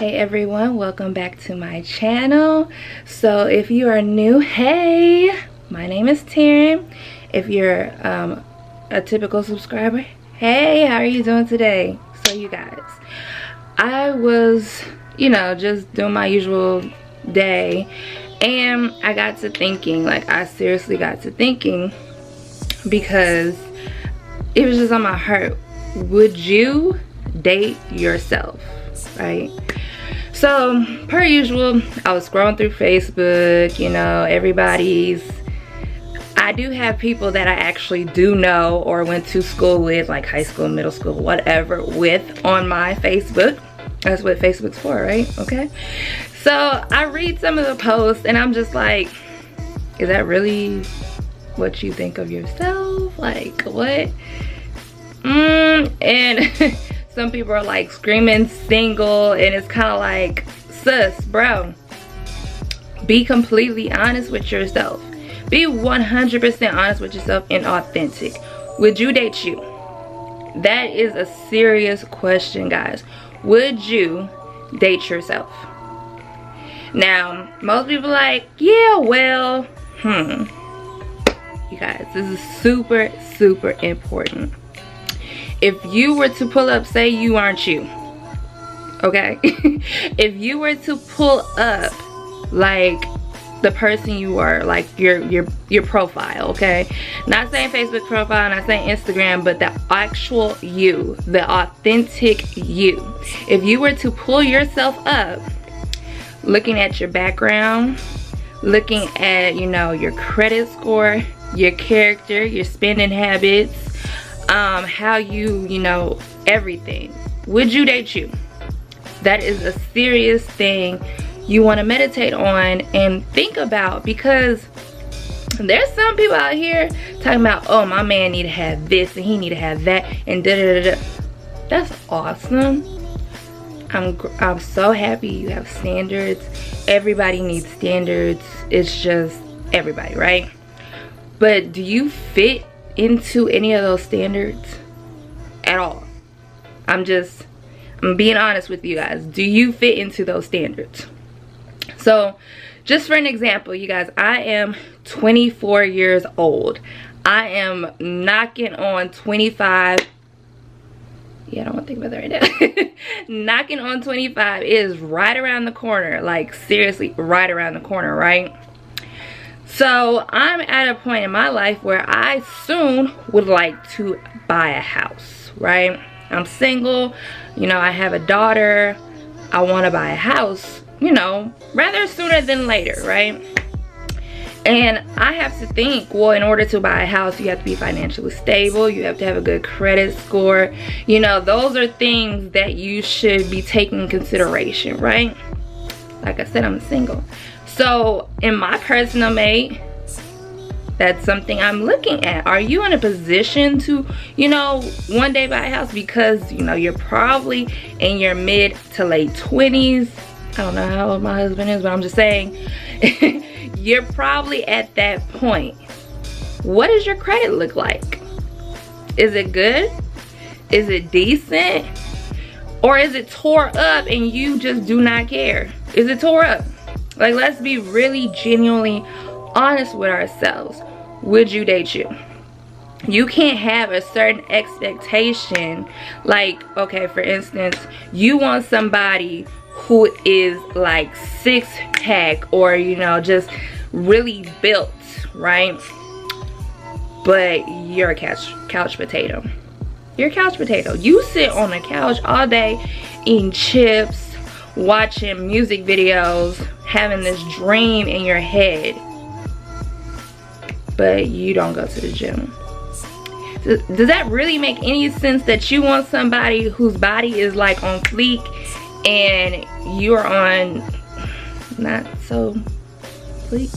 Hey everyone, welcome back to my channel. So if you are new, hey, my name is Taryn. If you're a typical subscriber, hey, how are you doing today? So you guys, I was, just doing my usual day, and I got to thinking, I seriously got to thinking, because it was just on my heart. Would you date yourself? Right? So per usual, I was scrolling through Facebook, I do have people that I actually do know or went to school with, like high school, middle school, whatever, with on my Facebook. That's what Facebook's for, right? Okay. So I read some of the posts and I'm just like, is that really what you think of yourself? Like, what? And some people are like screaming single, and it's kind of like, sis, bro, be completely honest with yourself. Be 100% honest with yourself and authentic. Would you date you? That is a serious question, guys. Would you date yourself? Now, most people are like, yeah, well, you guys, this is super, super important. If you were to pull up, say you aren't you, okay? If you were to pull up like the person you are, like your profile, okay? Not saying Facebook profile, not saying Instagram, but the actual you, the authentic you. If you were to pull yourself up, looking at your background, looking at, your credit score, your character, your spending habits, how you, everything, would you date you? That is a serious thing you want to meditate on and think about, because there's some people out here talking about, oh, my man need to have this and he need to have that and da da da da. That's awesome. I'm so happy you have standards. Everybody needs standards. It's just everybody, right? But do you fit into any of those standards at all? I'm being honest with you guys. Do you fit into those standards? So just for an example, you guys, I am 24 years old. I am knocking on 25. Yeah, I don't want to think about that right now. Knocking on 25 is right around the corner. Like, seriously, right around the corner, right? So I'm at a point in my life where I soon would like to buy a house, right? I'm single, I have a daughter. I want to buy a house, rather sooner than later, right? And I have to think, well, in order to buy a house, you have to be financially stable. You have to have a good credit score. Those are things that you should be taking into consideration, right? Like I said, I'm single. So in my personal mate, that's something I'm looking at. Are you in a position to, one day buy a house? Because, you're probably in your mid to late 20s. I don't know how old my husband is, but I'm just saying, you're probably at that point. What does your credit look like? Is it good? Is it decent? Or is it tore up and you just do not care? Is it tore up? Like, let's be really genuinely honest with ourselves. Would you date you? You can't have a certain expectation. Like, okay, for instance, you want somebody who is like 6-pack or, just really built, right? But you're a couch potato. You're a couch potato. You sit on the couch all day eating chips, watching music videos, having this dream in your head, but you don't go to the gym. Does that really make any sense, that you want somebody whose body is like on fleek and you're on not so fleek,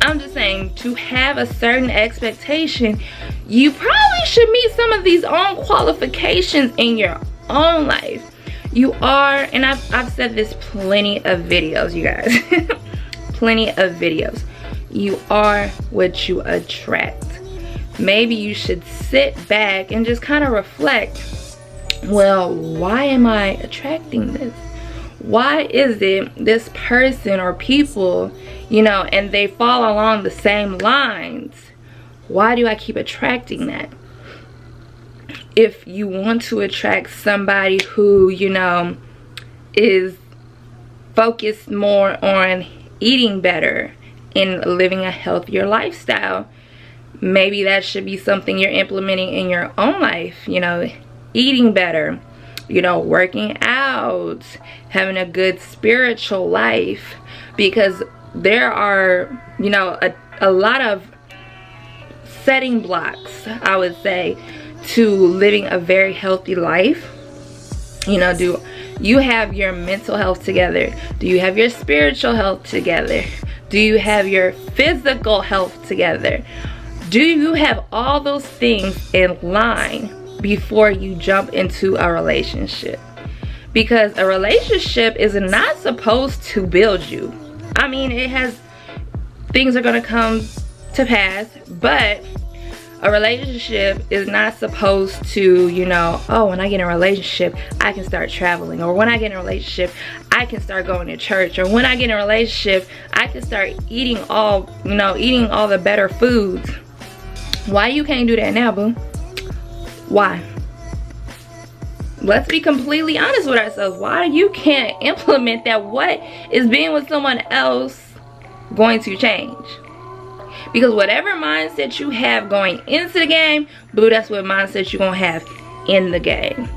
I'm just saying, to have a certain expectation, you probably should meet some of these own qualifications in your own life. You are, and I've said this plenty of videos, you guys. Plenty of videos. You are what you attract. Maybe you should sit back and just kind of reflect, well, why am I attracting this? why is it this person or people, you know, and they fall along the same lines, why do I keep attracting that? If you want to attract somebody who, you know, is focused more on eating better and living a healthier lifestyle, maybe that should be something you're implementing in your own life. You know, eating better, you know, working out, having a good spiritual life, because there are, you know, a lot of setting blocks, I would say, to living a very healthy life. You know, do you have your mental health together? Do you have your spiritual health together? Do you have your physical health together? Do you have all those things in line before you jump into a relationship? Because a relationship is not supposed to build you. I mean, things are going to come to pass, but a relationship is not supposed to, you know, oh, when I get in a relationship, I can start traveling. Or when I get in a relationship, I can start going to church. Or when I get in a relationship, I can start eating all, you know, eating all the better foods. Why you can't do that now, boo? Why? Let's be completely honest with ourselves. Why you can't implement that? What is being with someone else going to change? Because whatever mindset you have going into the game, boo, that's what mindset you're gonna have in the game.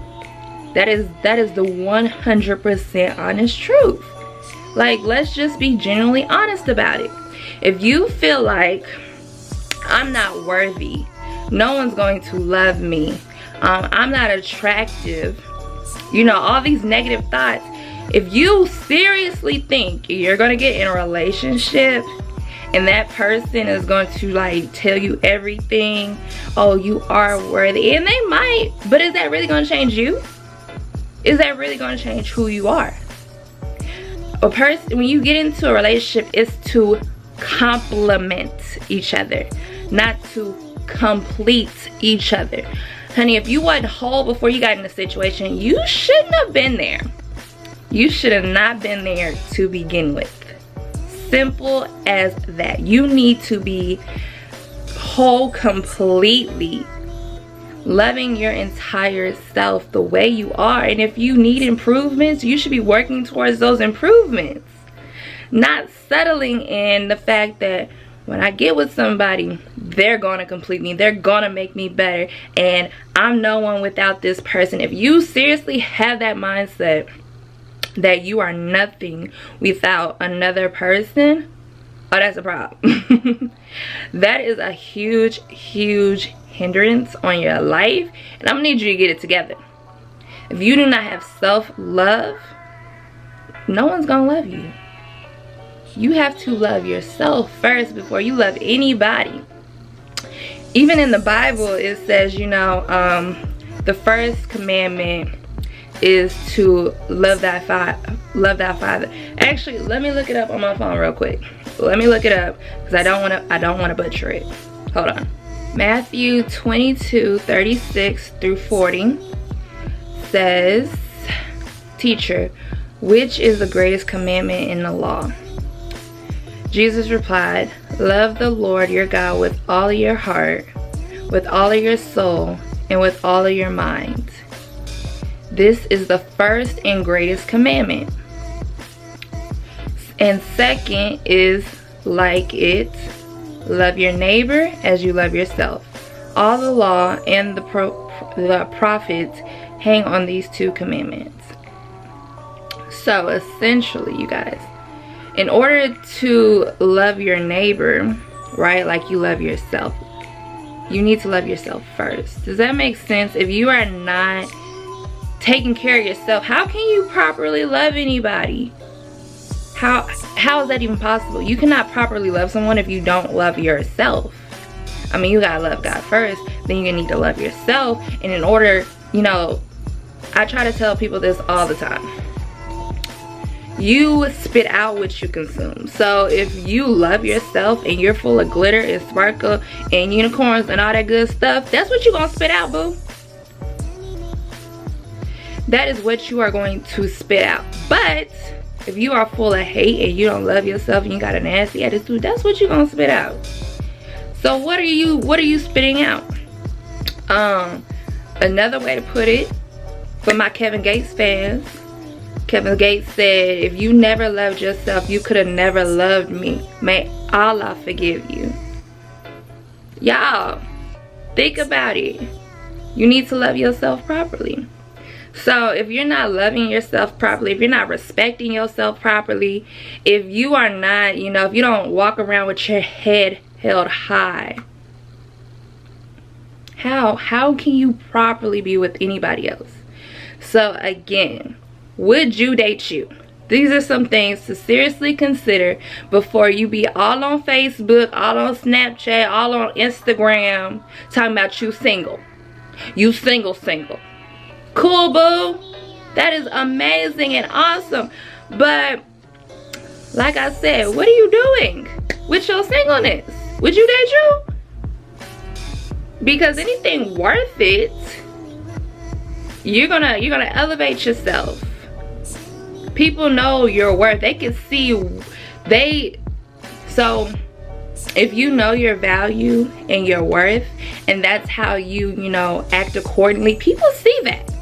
That is the 100% honest truth. Like, let's just be genuinely honest about it. If you feel like I'm not worthy, no one's going to love me, I'm not attractive, you know, all these negative thoughts, if you seriously think you're gonna get in a relationship and that person is going to like tell you everything, oh, you are worthy, and they might, but is that really going to change you? Is that really going to change who you are? A person, when you get into a relationship, it's to complement each other, not to complete each other. Honey, if you wasn't whole before you got in a situation, you shouldn't have been there. You should have not been there to begin with. Simple as that. You need to be whole completely, loving your entire self the way you are. And if you need improvements, you should be working towards those improvements, not settling in the fact that when I get with somebody, they're gonna complete me, they're gonna make me better, and I'm no one without this person. If you seriously have that mindset that you are nothing without another person, oh, that's a problem. That is a huge hindrance on your life, and I'm gonna need you to get it together. If you do not have self-love, no one's gonna love you. You have to love yourself first before you love anybody. Even in the Bible, it says, you know, the first commandment is to love thy father. Actually, let me look it up on my phone real quick. Let me look it up, because I don't want to butcher it. Hold on. Matthew 22:36-40 says, "Teacher, which is the greatest commandment in the law?" Jesus replied, "Love the Lord your God with all of your heart, with all of your soul, and with all of your mind. This is the first and greatest commandment. And second is like it, love your neighbor as you love yourself. All the law and the prophets hang on these two commandments." So essentially, you guys, in order to love your neighbor, right, like you love yourself, you need to love yourself first. Does that make sense? If you are not taking care of yourself, how can you properly love anybody? How is that even possible? You cannot properly love someone if you don't love yourself. I mean, you gotta love God first, then you need to love yourself. And in order, you know, I try to tell people this all the time. You spit out what you consume. So if you love yourself and you're full of glitter and sparkle and unicorns and all that good stuff, that's what you're gonna spit out, boo. that is what you are going to spit out. But if you are full of hate and you don't love yourself and you got a nasty attitude, that's what you're gonna spit out. So what are you spitting out? Another way to put it, for my Kevin Gates fans, Kevin Gates said, if you never loved yourself, you could have never loved me. May Allah forgive you. Y'all, think about it. You need to love yourself properly. So if you're not loving yourself properly, if you're not respecting yourself properly, if you are not, you know, if you don't walk around with your head held high, how can you properly be with anybody else? So again, would you date you? These are some things to seriously consider before you be all on Facebook, all on Snapchat, all on Instagram, talking about you single. You single. Cool, boo. That is amazing and awesome. But like I said, what are you doing with your singleness? Would you date you? Because anything worth it, you're gonna elevate yourself. People know your worth. They can see so if you know your value and your worth, and that's how you know, act accordingly, people see that.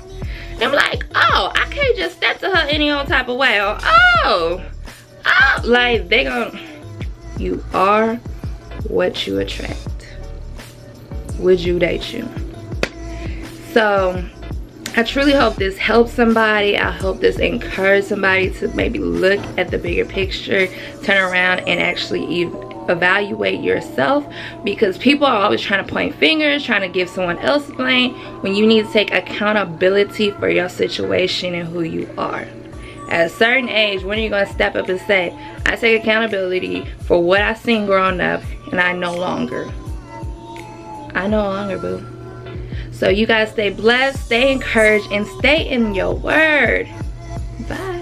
I'm like, oh, I can't just step to her any old type of way. Or, oh, like you are what you attract. Would you date you? So I truly hope this helps somebody. I hope this encourages somebody to maybe look at the bigger picture, turn around and actually evaluate yourself, because people are always trying to point fingers, trying to give someone else blame, when you need to take accountability for your situation and who you are. At a certain age, when are you going to step up and say, I take accountability for what I seen growing up, and I no longer, boo. So you guys stay blessed, stay encouraged, and stay in your word. Bye.